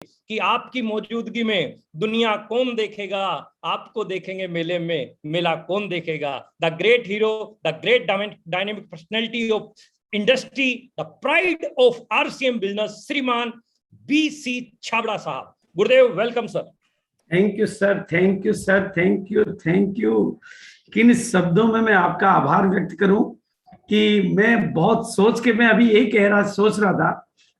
कि आपकी मौजूदगी में दुनिया कौन देखेगा, आपको देखेंगे मेले में, मेला कौन देखेगा। The great hero, the great dynamic personality of industry, the pride of RCM business, श्रीमान बीसी छाबड़ा साहब। गुरुदेव, welcome sir. Thank you sir, thank you sir, thank you, thank you. किन शब्दों में मैं आपका आभार व्यक्त करूं कि मैं बहुत सोच के, मैं अभी यही सोच रहा था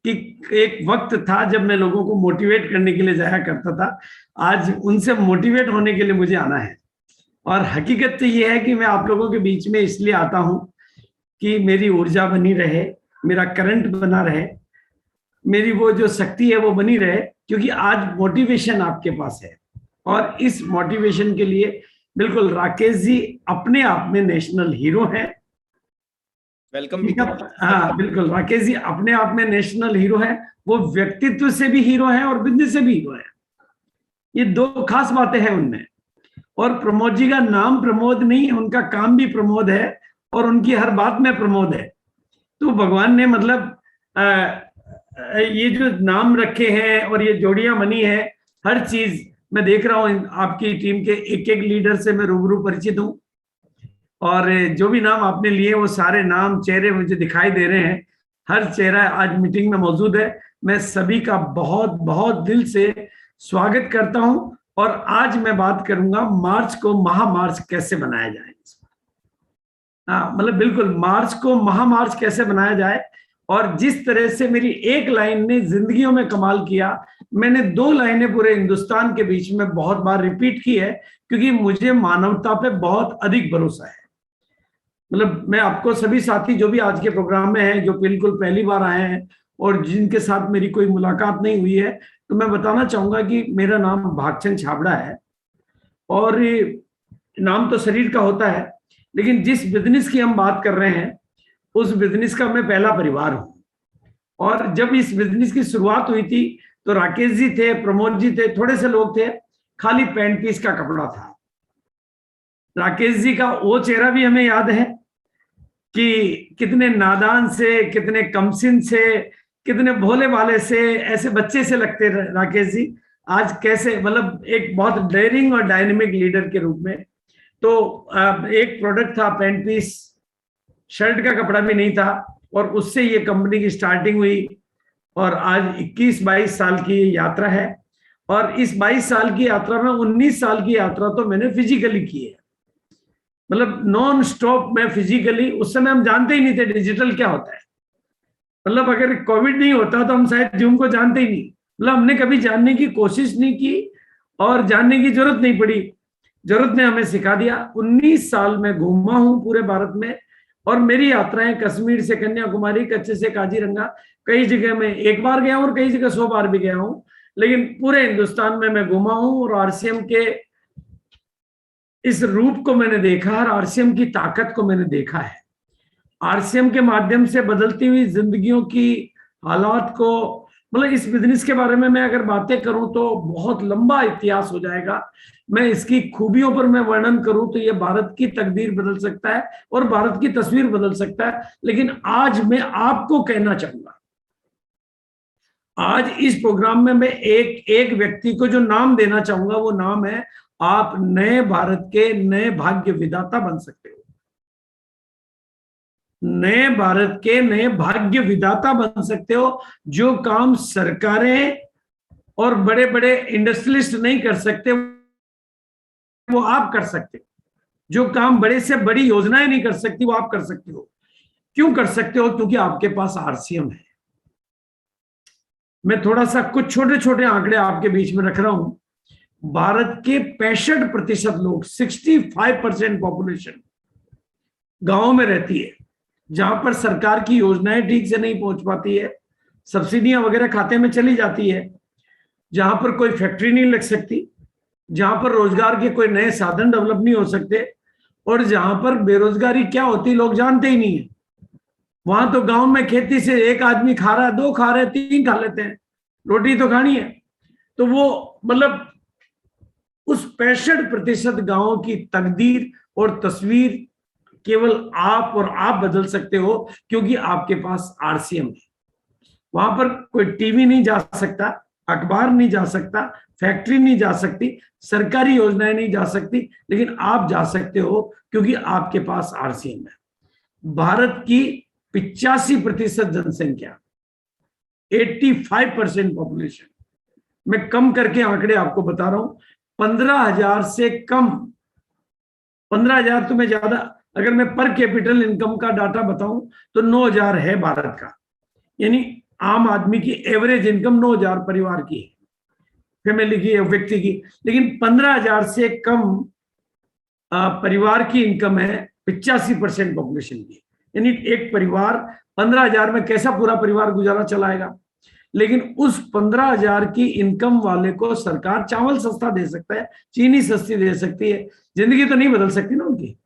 कि एक वक्त था जब मैं लोगों को मोटिवेट करने के लिए जाया करता था। आज उनसे मोटिवेट होने के लिए मुझे आना है। और हकीकत तो ये है कि मैं आप लोगों के बीच में इसलिए आता हूं कि मेरी ऊर्जा बनी रहे, मेरा करंट बना रहे, मेरी वो जो शक्ति है वो बनी रहे, क्योंकि आज मोटिवेशन आपके पास है। और इस मोटिवेशन के लिए बिल्कुल राकेश जी अपने आप में नेशनल हीरो हैं। वेलकम। हाँ बिल्कुल, राकेश जी अपने आप में नेशनल हीरो है। वो व्यक्तित्व से भी हीरो है और बिजनेस से भी हीरो है। ये दो खास बातें हैं उनमें। और प्रमोद जी का नाम प्रमोद नहीं है, उनका काम भी प्रमोद है और उनकी हर बात में प्रमोद है। तो भगवान ने मतलब ये जो नाम रखे हैं और ये जोड़ियां बनी है, हर चीज मैं देख रहा हूं। आपकी टीम के एक एक लीडर से मैं रूबरू परिचित हूं और जो भी नाम आपने लिए वो सारे नाम, चेहरे मुझे दिखाई दे रहे हैं। हर चेहरा आज मीटिंग में मौजूद है। मैं सभी का बहुत बहुत दिल से स्वागत करता हूं। और आज मैं बात करूंगा मार्च को महामार्च कैसे बनाया जाए। हाँ मतलब बिल्कुल, मार्च को महामार्च कैसे बनाया जाए। और जिस तरह से मेरी एक लाइन ने जिंदगियों में कमाल किया, मैंने 2 लाइनें पूरे हिंदुस्तान के बीच में बहुत बार रिपीट की है, क्योंकि मुझे मानवता पे बहुत अधिक भरोसा है। मतलब मैं आपको सभी साथी जो भी आज के प्रोग्राम में हैं, जो बिल्कुल पहली बार आए हैं और जिनके साथ मेरी कोई मुलाकात नहीं हुई है, तो मैं बताना चाहूंगा कि मेरा नाम भागचंद छाबड़ा है। और नाम तो शरीर का होता है, लेकिन जिस बिजनेस की हम बात कर रहे हैं उस बिजनेस का मैं पहला परिवार हूं। और जब इस बिजनेस की शुरुआत हुई थी तो राकेश जी थे, प्रमोद जी थे, थोड़े से लोग थे, खाली पैंट पीस का कपड़ा था। राकेश जी का वो चेहरा भी हमें याद है कि कितने नादान से, कितने कमसिन से, कितने भोले भाले से, ऐसे बच्चे से लगते राकेश जी। आज कैसे मतलब एक बहुत डेयरिंग और डायनेमिक लीडर के रूप में। तो एक प्रोडक्ट था पैंट पीस, शर्ट का कपड़ा भी नहीं था, और उससे ये कंपनी की स्टार्टिंग हुई। और आज 21-22 साल की यात्रा है। और इस 22 साल की यात्रा में 19 साल की यात्रा तो मैंने फिजिकली की है। मतलब नॉन स्टॉप मैं फिजिकली, उस समय हम जानते ही नहीं थे डिजिटल क्या होता है। मतलब अगर कोविड नहीं होता तो हम शायद जूम को जानते ही नहीं। मतलब हमने कभी जानने की कोशिश नहीं की और जानने की जरूरत नहीं पड़ी। जरूरत ने हमें सिखा दिया। 19 साल में घूमा हूं पूरे भारत में, और मेरी यात्राएं कश्मीर से कन्याकुमारी, कच्छ से काजीरंगा, कई जगह में एक बार गया हूं और कई जगह 100 बार भी गया हूं। लेकिन पूरे हिंदुस्तान में मैं घूमा हूं और आरसीएम के इस रूप को मैंने देखा और आरसीएम की ताकत को मैंने देखा है। आरसीएम के माध्यम से बदलती हुई जिंदगियों की हालात को, मतलब इस बिजनेस के बारे में मैं अगर बातें करूं तो बहुत लंबा इतिहास हो जाएगा। मैं इसकी खूबियों पर मैं वर्णन करूं तो ये भारत की तकदीर बदल सकता है और भारत की तस्वीर बदल सकता है। लेकिन आज मैं आपको कहना चाहूंगा, आज इस प्रोग्राम में मैं एक एक व्यक्ति को जो नाम देना चाहूंगा, वो नाम है, आप नए भारत के नए भाग्य विधाता बन सकते हो। नए भारत के नए भाग्य विधाता बन सकते हो। जो काम सरकारें और बड़े बड़े इंडस्ट्रियलिस्ट नहीं कर सकते वो आप कर सकते हो। जो काम बड़े से बड़ी योजनाएं नहीं कर सकती वो आप कर सकते हो। क्यों कर सकते हो? क्योंकि आपके पास आरसीएम है। मैं थोड़ा सा कुछ छोटे छोटे आंकड़े आपके बीच में रख रहा हूं। भारत के 65% लोग, 65% पॉपुलेशन गांवों में रहती है, जहां पर सरकार की योजनाएं ठीक से नहीं पहुंच पाती है, सब्सिडियां वगैरह खाते में चली जाती है, जहां पर कोई फैक्ट्री नहीं लग सकती, जहां पर रोजगार के कोई नए साधन डेवलप नहीं हो सकते, और जहां पर बेरोजगारी क्या होती लोग जानते ही नहीं है। वहां तो गांव में खेती से एक आदमी खा रहा है, 2 खा रहे हैं, 3 खा लेते हैं, रोटी तो खानी है। तो वो मतलब उस 65% गांवों की तकदीर और तस्वीर केवल आप और आप बदल सकते हो, क्योंकि आपके पास आरसीएम है। वहां पर कोई टीवी नहीं जा सकता, अखबार नहीं जा सकता, फैक्ट्री नहीं जा सकती, सरकारी योजनाएं नहीं जा सकती, लेकिन आप जा सकते हो क्योंकि आपके पास आरसीएम है। भारत की 85% जनसंख्या, 85% पॉपुलेशन, मैं कम करके आंकड़े आपको बता रहा हूं, 15,000 से कम, 15,000 तो मैं ज्यादा, अगर मैं पर कैपिटल इनकम का डाटा बताऊं तो 9,000 है भारत का, यानी आम आदमी की एवरेज इनकम 9,000 परिवार की है, फैमिली की, व्यक्ति की। लेकिन 15,000 से कम परिवार की इनकम है 85% पॉपुलेशन की, यानी एक परिवार 15,000 में कैसा पूरा परिवार गुजारा चलाएगा। लेकिन उस 15,000 की इनकम वाले को सरकार चावल सस्ता दे सकता है, चीनी सस्ती दे सकती है, जिंदगी तो नहीं बदल सकती ना उनकी,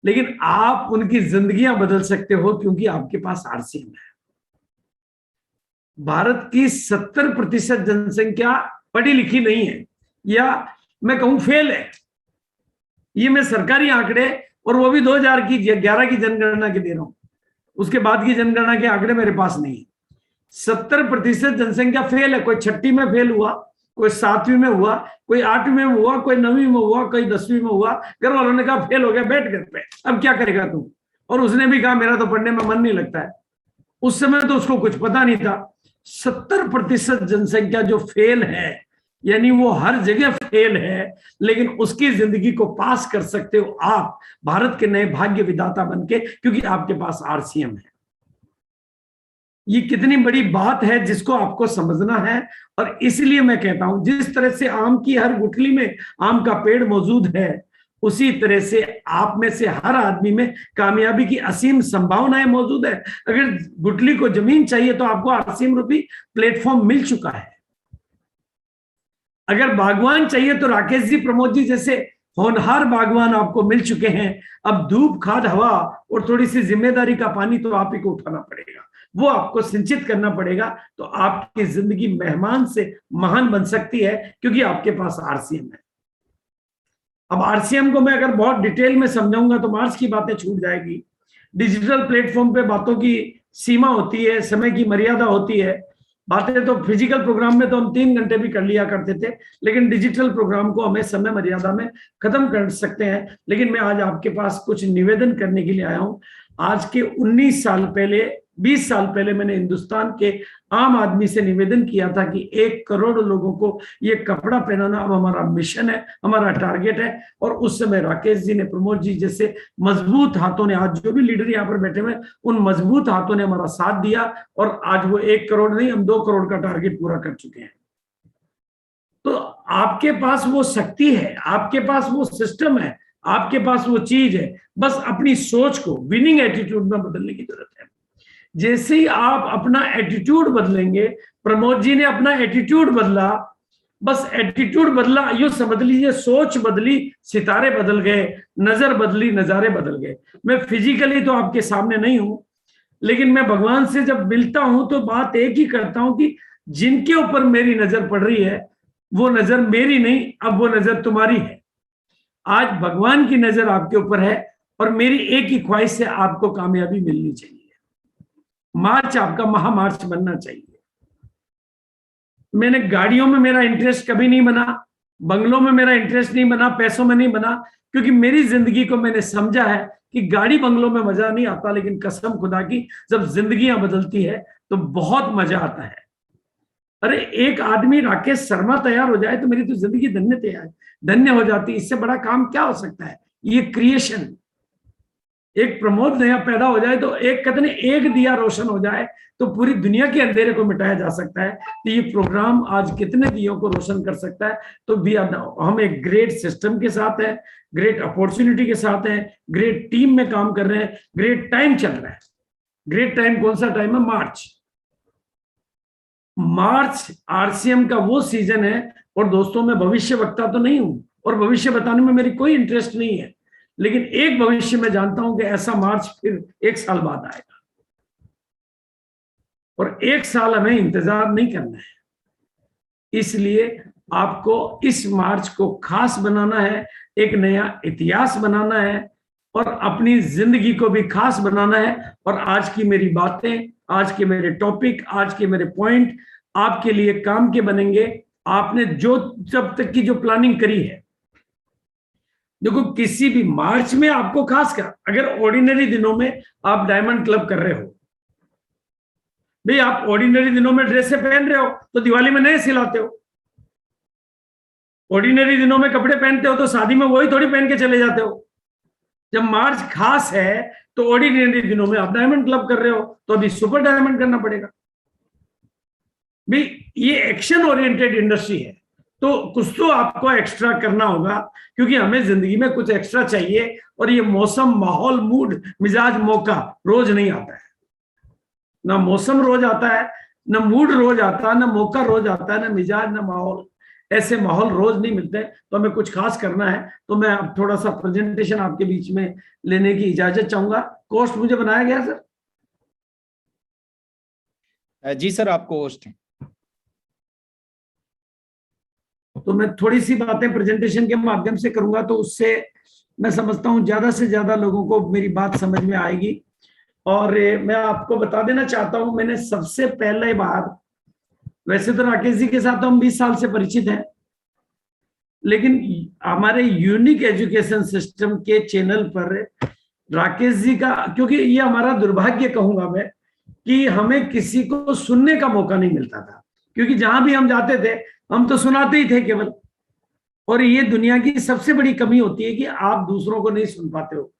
लेकिन आप उनकी जिंदगियां बदल सकते हो क्योंकि आपके पास आरसीएम है। भारत की 70% जनसंख्या पढ़ी लिखी नहीं है, या मैं कहूं फेल है। ये मैं सरकारी आंकड़े, और वो भी 2011 की जनगणना के दे रहा हूं, उसके बाद की जनगणना के आंकड़े मेरे पास नहीं है। 70% जनसंख्या फेल है। कोई 6ठी में फेल हुआ, कोई 7वीं में हुआ, कोई 8वीं में हुआ, कोई 9वीं में हुआ, कोई 10वीं में हुआ। घर वालों ने कहा फेल हो गया, बैठ घर पे, अब क्या करेगा तू। और उसने भी कहा मेरा तो पढ़ने में मन नहीं लगता है। उस समय तो उसको कुछ पता नहीं था। 70% जनसंख्या जो फेल है, यानी वो हर जगह फेल है, लेकिन उसकी जिंदगी को पास कर सकते हो आप, भारत के नए भाग्य विधाता बनके, क्योंकि आपके पास आरसीएम है। ये कितनी बड़ी बात है जिसको आपको समझना है। और इसलिए मैं कहता हूं, जिस तरह से आम की हर गुठली में आम का पेड़ मौजूद है, उसी तरह से आप में से हर आदमी में कामयाबी की असीम संभावनाएं मौजूद है। अगर गुठली को जमीन चाहिए तो आपको असीम रूपी प्लेटफॉर्म मिल चुका है। अगर बागवान चाहिए तो राकेश जी, प्रमोद जी जैसे होनहार बागवान आपको मिल चुके हैं। अब धूप, खाद, हवा और थोड़ी सी जिम्मेदारी का पानी तो आप ही को उठाना पड़ेगा, वो आपको सिंचित करना पड़ेगा। तो आपकी जिंदगी मेहमान से महान बन सकती है क्योंकि आपके पास आरसीएम है। अब आरसीएम को मैं अगर बहुत डिटेल में समझाऊंगा तो मार्च की बातें छूट जाएगी। डिजिटल प्लेटफॉर्म पे बातों की सीमा होती है, समय की मर्यादा होती है। बातें तो फिजिकल प्रोग्राम में तो हम 3 घंटे भी कर लिया करते थे, लेकिन डिजिटल प्रोग्राम को हमें समय मर्यादा में खत्म कर सकते हैं। लेकिन मैं आज आपके पास कुछ निवेदन करने के लिए आया हूं। आज के 19 साल पहले, 20 साल पहले मैंने हिंदुस्तान के आम आदमी से निवेदन किया था कि 1 करोड़ लोगों को ये कपड़ा पहनाना अब हमारा मिशन है, हमारा टारगेट है। और उस समय राकेश जी ने, प्रमोद जी जैसे मजबूत हाथों ने, आज जो भी लीडर यहाँ पर बैठे हुए, उन मजबूत हाथों ने हमारा साथ दिया और आज वो 1 करोड़ नहीं, हम 2 करोड़ का टारगेट पूरा कर चुके हैं। तो आपके पास वो शक्ति है, आपके पास वो सिस्टम है, आपके पास वो चीज है। बस अपनी सोच को विनिंग एटीट्यूड में बदलने की जरूरत है। जैसे ही आप अपना एटीट्यूड बदलेंगे, प्रमोद जी ने अपना एटीट्यूड बदला, बस एटीट्यूड बदला, यूं समझ लीजिए सोच बदली, सितारे बदल गए, नजर बदली, नजारे बदल गए। मैं फिजिकली तो आपके सामने नहीं हूं, लेकिन मैं भगवान से जब मिलता हूं तो बात एक ही करता हूं कि जिनके ऊपर मेरी नजर पड़ रही है, वो नजर मेरी नहीं, अब वो नजर तुम्हारी है। आज भगवान की नजर आपके ऊपर है और मेरी एक ही ख्वाहिश से आपको कामयाबी मिलनी चाहिए। मार्च आपका महामार्च बनना चाहिए। मैंने गाड़ियों में मेरा इंटरेस्ट कभी नहीं बना, बंगलों में मेरा इंटरेस्ट नहीं बना, पैसों में नहीं बना, क्योंकि मेरी जिंदगी को मैंने समझा है कि गाड़ी बंगलों में मजा नहीं आता, लेकिन कसम खुदा की जब जिंदगियां बदलती है तो बहुत मजा आता है। अरे एक आदमी राकेश शर्मा तैयार हो जाए तो मेरी तो जिंदगी धन्य हो जाती। इससे बड़ा काम क्या हो सकता है। ये क्रिएशन, एक प्रमोद नया पैदा हो जाए तो एक कहते हैं एक दिया रोशन हो जाए तो पूरी दुनिया के अंधेरे को मिटाया जा सकता है। तो ये प्रोग्राम आज कितने दियों को रोशन कर सकता है। तो हम एक ग्रेट सिस्टम के साथ है, ग्रेट अपॉर्चुनिटी के साथ है, ग्रेट टीम में काम कर रहे हैं, ग्रेट टाइम चल रहा है। ग्रेट टाइम कौन सा टाइम है? मार्च आरसीएम का वो सीजन है। और दोस्तों, मैं भविष्य वक्ता तो नहीं हूं और भविष्य बताने में मेरी कोई इंटरेस्ट नहीं है, लेकिन एक भविष्य में जानता हूं कि ऐसा मार्च फिर 1 साल बाद आएगा और 1 साल हमें इंतजार नहीं करना है। इसलिए आपको इस मार्च को खास बनाना है, एक नया इतिहास बनाना है और अपनी जिंदगी को भी खास बनाना है। और आज की मेरी बातें, आज के मेरे टॉपिक, आज के मेरे पॉइंट आपके लिए काम के बनेंगे। आपने जो जब तक की जो प्लानिंग करी है, देखो किसी भी मार्च में आपको खासकर, अगर ऑर्डिनरी दिनों में आप डायमंड क्लब कर रहे हो, भाई आप ऑर्डिनरी दिनों में ड्रेसें पहन रहे हो तो दिवाली में नए सिलाते हो, ऑर्डिनरी दिनों में कपड़े पहनते हो तो शादी में वही थोड़ी पहन के चले जाते हो। जब मार्च खास है तो ऑर्डिनरी दिनों में आप डायमंड क्लब कर रहे हो तो अभी सुपर डायमंड करना पड़ेगा। भाई ये एक्शन ओरिएंटेड इंडस्ट्री है, तो कुछ तो आपको एक्स्ट्रा करना होगा, क्योंकि हमें जिंदगी में कुछ एक्स्ट्रा चाहिए। और ये मौसम, माहौल, मूड, मिजाज, मौका रोज नहीं आता है। ना मौसम रोज आता है, ना मूड रोज आता है, ना मौका रोज आता है, ना मिजाज, ना माहौल। ऐसे माहौल रोज नहीं मिलते। तो हमें कुछ खास करना है, तो मैं अब थोड़ा सा प्रेजेंटेशन आपके बीच में लेने की इजाजत चाहूंगा। कोस्ट मुझे बनाया गया सर? जी सर, आपको होस्ट है। तो मैं थोड़ी सी बातें प्रेजेंटेशन के माध्यम से करूंगा, तो उससे मैं समझता हूं ज्यादा से ज्यादा लोगों को मेरी बात समझ में आएगी। और मैं आपको बता देना चाहता हूं, मैंने सबसे पहले बार, वैसे तो राकेश जी के साथ हम 20 साल से परिचित हैं, लेकिन हमारे यूनिक एजुकेशन सिस्टम के चैनल पर राकेश जी का, क्योंकि ये हमारा दुर्भाग्य कहूंगा मैं, कि हमें किसी को सुनने का मौका नहीं मिलता था, क्योंकि जहां भी हम जाते थे हम तो सुनाते ही थे केवल। और ये दुनिया की सबसे बड़ी कमी होती है कि आप दूसरों को नहीं सुन पाते हो,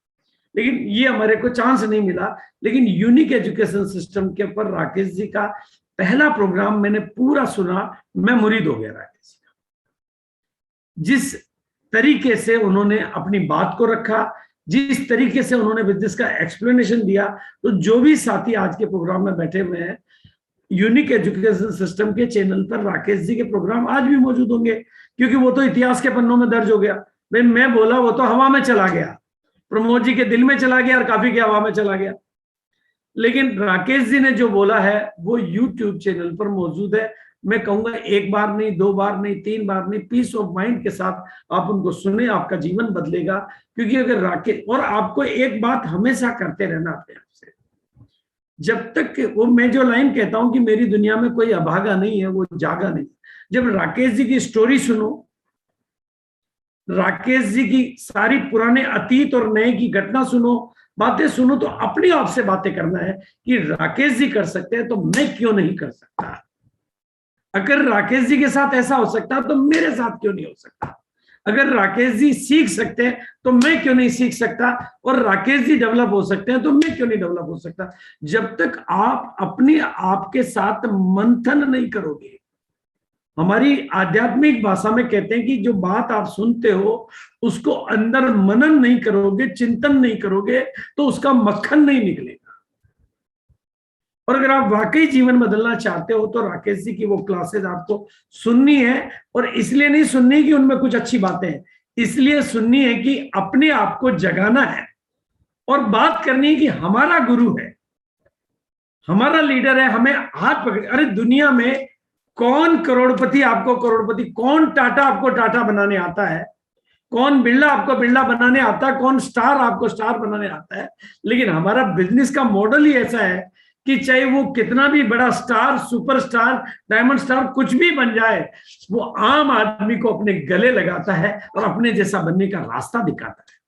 लेकिन ये हमारे को चांस नहीं मिला। लेकिन यूनिक एजुकेशन सिस्टम के ऊपर राकेश जी का पहला प्रोग्राम मैंने पूरा सुना, मैं मुरीद हो गया राकेश जी का। जिस तरीके से उन्होंने अपनी बात को रखा, जिस तरीके से उन्होंने बिजनेस का एक्सप्लेनेशन दिया, तो जो भी साथी आज के प्रोग्राम में बैठे हुए हैं, यूनिक एजुकेशन सिस्टम के चैनल पर राकेश जी के प्रोग्राम आज भी मौजूद होंगे, क्योंकि वो तो इतिहास के पन्नों में दर्ज हो गया। भाई मैं बोला, वो तो हवा में चला गया, प्रमोद जी के दिल में चला गया और काफी के हवा में चला गया। लेकिन राकेश जी ने जो बोला है वो यूट्यूब चैनल पर मौजूद है। मैं कहूंगा एक बार नहीं, 2 बार नहीं, 3 बार नहीं, पीस ऑफ माइंड के साथ आप उनको सुने, आपका जीवन बदलेगा। क्योंकि अगर राकेश, और आपको एक बात हमेशा करते रहना अपने आप से, जब तक वो, मैं जो लाइन कहता हूं कि मेरी दुनिया में कोई अभागा नहीं है, वो जागा नहीं। जब राकेश जी की स्टोरी सुनो, राकेश जी की सारी पुराने अतीत और नए की घटना सुनो, बातें सुनो, तो अपने आप से बातें करना है कि राकेश जी कर सकते हैं तो मैं क्यों नहीं कर सकता। अगर राकेश जी के साथ ऐसा हो सकता तो मेरे साथ क्यों नहीं हो सकता। अगर राकेश जी सीख सकते हैं तो मैं क्यों नहीं सीख सकता। और राकेश जी डेवलप हो सकते हैं तो मैं क्यों नहीं डेवलप हो सकता। जब तक आप अपने आप के साथ मंथन नहीं करोगे, हमारी आध्यात्मिक भाषा में कहते हैं कि जो बात आप सुनते हो उसको अंदर मनन नहीं करोगे, चिंतन नहीं करोगे, तो उसका मक्खन नहीं निकलेगा। और अगर आप वाकई जीवन बदलना चाहते हो तो राकेश जी की वो क्लासेस आपको सुननी है। और इसलिए नहीं सुननी कि उनमें कुछ अच्छी बातें हैं, इसलिए सुननी है कि अपने आप को जगाना है और बात करनी है कि हमारा गुरु है, हमारा लीडर है, हमें हाथ पकड़। अरे दुनिया में कौन करोड़पति आपको करोड़पति, कौन टाटा आपको टाटा बनाने आता है, कौन बिरला आपको बिरला बनाने आता है, कौन स्टार आपको स्टार बनाने आता है। लेकिन हमारा बिजनेस का मॉडल ही ऐसा है कि चाहे वो कितना भी बड़ा स्टार, सुपरस्टार, डायमंड स्टार कुछ भी बन जाए, वो आम आदमी को अपने गले लगाता है और अपने जैसा बनने का रास्ता दिखाता है।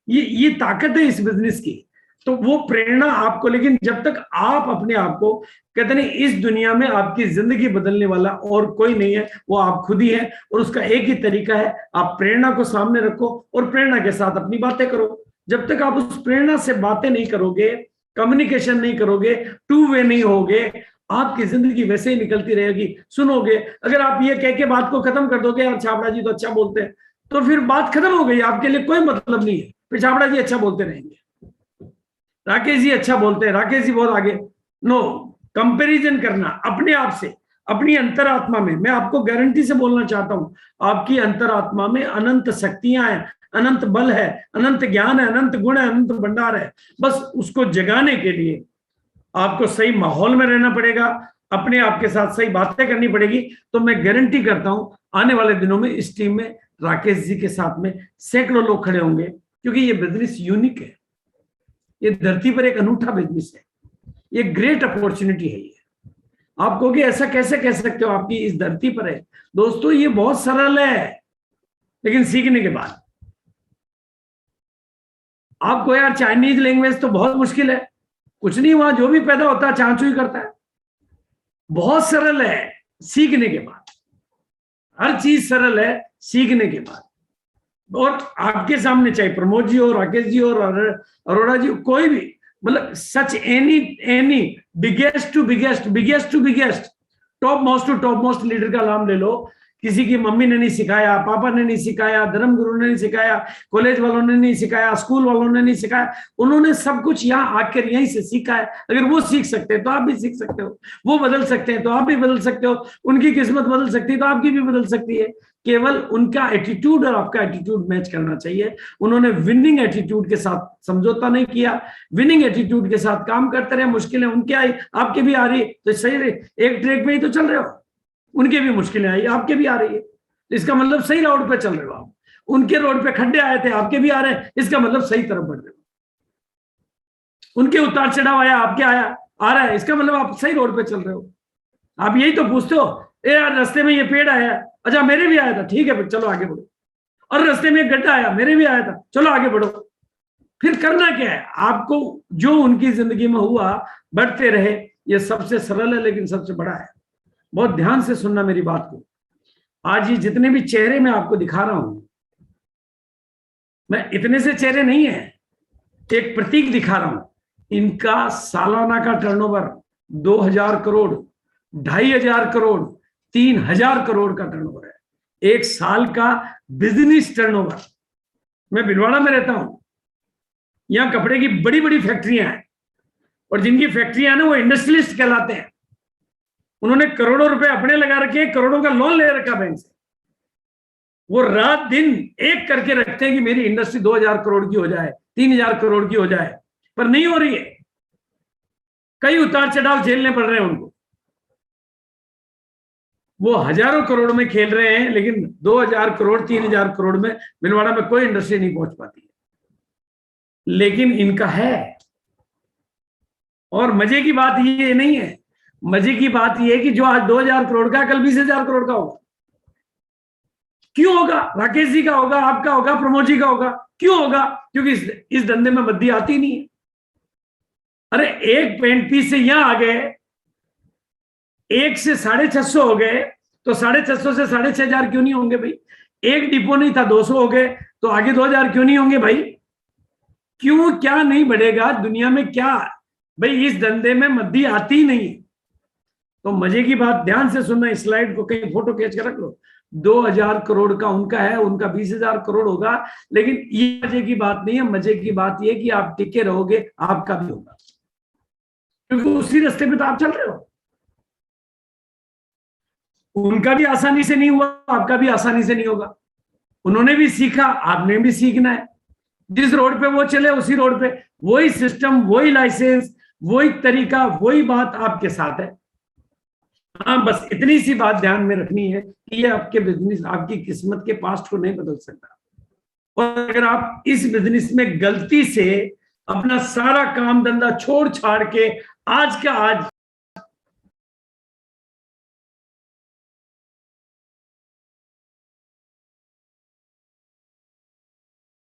ये ताकत है इस बिजनेस की। तो वो प्रेरणा आपको, लेकिन जब तक आप अपने आप को, कहते नहीं इस दुनिया में आपकी जिंदगी बदलने वाला और कोई नहीं है, वो आप खुद ही है। और उसका एक ही तरीका है, आप प्रेरणा को सामने रखो और प्रेरणा के साथ अपनी बातें करो। जब तक आप उस प्रेरणा से बातें नहीं करोगे, कम्युनिकेशन नहीं करोगे, टू वे नहीं होगे, आपकी जिंदगी वैसे ही निकलती रहेगी। सुनोगे, अगर आप ये कह के बात को खत्म कर दोगे, यार छाबड़ा जी तो अच्छा बोलते हैं, तो फिर बात खत्म हो गई, आपके लिए कोई मतलब नहीं है। फिर छाबड़ा जी अच्छा बोलते रहेंगे, राकेश जी अच्छा बोलते हैं, राकेश जी बहुत आगे। नो, कंपैरिजन करना अपने आप से, अपनी अंतरात्मा में। मैं आपको गारंटी से बोलना चाहता हूं, आपकी अंतरात्मा में अनंत शक्तियां हैं, अनंत बल है, अनंत ज्ञान है, अनंत गुण है, अनंत भंडार है। बस उसको जगाने के लिए आपको सही माहौल में रहना पड़ेगा, अपने आप के साथ सही बातें करनी पड़ेगी। तो मैं गारंटी करता हूं आने वाले दिनों में इस टीम में राकेश जी के साथ में सैकड़ों लोग खड़े होंगे, क्योंकि ये बिजनेस यूनिक है, ये धरती पर एक अनूठा बिजनेस है, ये ग्रेट अपॉर्चुनिटी है। ये आप कहोगे ऐसा कैसे कह सकते हो, आपकी इस धरती पर है। दोस्तों ये बहुत सरल है, लेकिन सीखने के बाद आपको यार चाइनीज लैंग्वेज तो बहुत मुश्किल है, कुछ नहीं, वहां जो भी पैदा होता है चांचू ही करता है। बहुत सरल है सीखने के बाद, हर चीज सरल है सीखने के बाद। और आपके सामने चाहे प्रमोद जी हो, राकेश जी हो, अरोड़ा जी हो, कोई भी, मतलब सच any biggest to biggest top most leader का नाम ले लो, किसी की मम्मी ने नहीं सिखाया, पापा ने नहीं सिखाया, धर्म गुरु ने नहीं सिखाया, कॉलेज वालों ने नहीं सिखाया, स्कूल वालों ने नहीं सिखाया, उन्होंने सब कुछ यहाँ आकर यहीं से सीखा है। अगर वो सीख सकते हैं तो आप भी सीख सकते हो, वो बदल सकते हैं तो आप भी बदल सकते हो, उनकी किस्मत बदल सकती है तो आपकी भी बदल सकती है। केवल उनका एटीट्यूड और आपका एटीट्यूड मैच करना चाहिए। उन्होंने विनिंग एटीट्यूड के साथ समझौता नहीं किया, विनिंग एटीट्यूड के साथ काम करते रहे। मुश्किलें उनके आई, आपके भी आ रही, तो सही रहे, एक ट्रैक पे ही तो चल रहे हो। उनके भी मुश्किलें आई, आपके भी आ रही है, इसका मतलब सही रोड पे चल रहे हो आप। उनके रोड पे खड्डे आए थे, आपके भी आ रहे हैं, इसका मतलब सही तरफ बढ़ रहे हो। उनके उतार चढ़ाव आया, आपके आ रहा है, इसका मतलब आप सही रोड पे चल रहे हो। आप यही तो पूछते हो, ए यार रास्ते में ये पेड़ आया, अच्छा मेरे भी आया था, ठीक है चलो आगे बढ़ो। और रास्ते में एक गड्ढा आया, मेरे भी आया था, चलो आगे बढ़ो। फिर करना क्या है आपको, जो उनकी जिंदगी में हुआ बढ़ते रहे। ये सबसे सरल है लेकिन सबसे बड़ा है। बहुत ध्यान से सुनना मेरी बात को। आज ये जितने भी चेहरे मैं आपको दिखा रहा हूं, मैं इतने से चेहरे नहीं है, एक प्रतीक दिखा रहा हूं। इनका सालाना का टर्नओवर 2000 करोड़, 2500 करोड़, 3000 करोड़ का टर्नओवर है। एक साल का बिजनेस टर्नओवर। मैं भिलवाड़ा में रहता हूं, यहां कपड़े की बड़ी बड़ी फैक्ट्रियां हैं, और जिनकी फैक्ट्रियां हैं ना वो इंडस्ट्रियलिस्ट कहलाते हैं। उन्होंने करोड़ों रुपए अपने लगा रखे, करोड़ों का लोन ले रखा बैंक से। वो रात दिन एक करके रखते हैं कि मेरी इंडस्ट्री 2000 करोड़ की हो जाए, 3000 करोड़ की हो जाए, पर नहीं हो रही है। कई उतार चढ़ाव झेलने पड़ रहे हैं उनको। वो हजारों करोड़ में खेल रहे हैं, लेकिन 2000 करोड़ 3000 करोड़ में भिलवाड़ा में कोई इंडस्ट्री नहीं पहुंच पाती है, लेकिन इनका है। और मजे की बात ये नहीं है, मजे की बात यह है कि जो आज 2000 करोड़ का, कल 20,000 करोड़ का होगा। क्यों होगा? राकेश जी का होगा, आपका होगा, प्रमोद जी का होगा। क्यों होगा? क्योंकि इस धंधे में मद्दी आती नहीं है। अरे एक पेंट पीस से यहां आ गए, 1 से 650 हो गए, तो 650 से 6500 क्यों नहीं होंगे भाई? एक डिपो नहीं था, 200 हो गए, तो आगे 2000 क्यों नहीं होंगे भाई? क्यों, क्या नहीं बढ़ेगा दुनिया में? क्या भाई, इस धंधे में मद्दी आती नहीं। तो मजे की बात ध्यान से सुनना, इस स्लाइड को कहीं फोटो खींच के रख लो। 2000 करोड़ का उनका है, उनका 20,000 करोड़ होगा। लेकिन ये मजे की बात नहीं है, मजे की बात ये कि आप टिके रहोगे, आपका भी होगा, क्योंकि उसी रास्ते पे तो आप चल रहे हो। उनका भी आसानी से नहीं हुआ, आपका भी आसानी से नहीं होगा। उन्होंने भी सीखा, आपने भी सीखना है। जिस रोड पे वो चले उसी रोड पे वही सिस्टम, वही लाइसेंस, वही तरीका, वही बात आपके साथ है। हाँ, बस इतनी सी बात ध्यान में रखनी है कि ये आपके बिजनेस, आपकी किस्मत के पास्ट को नहीं बदल सकता। और अगर आप इस बिजनेस में गलती से अपना सारा काम धंधा छोड़ छाड़ के आज का आज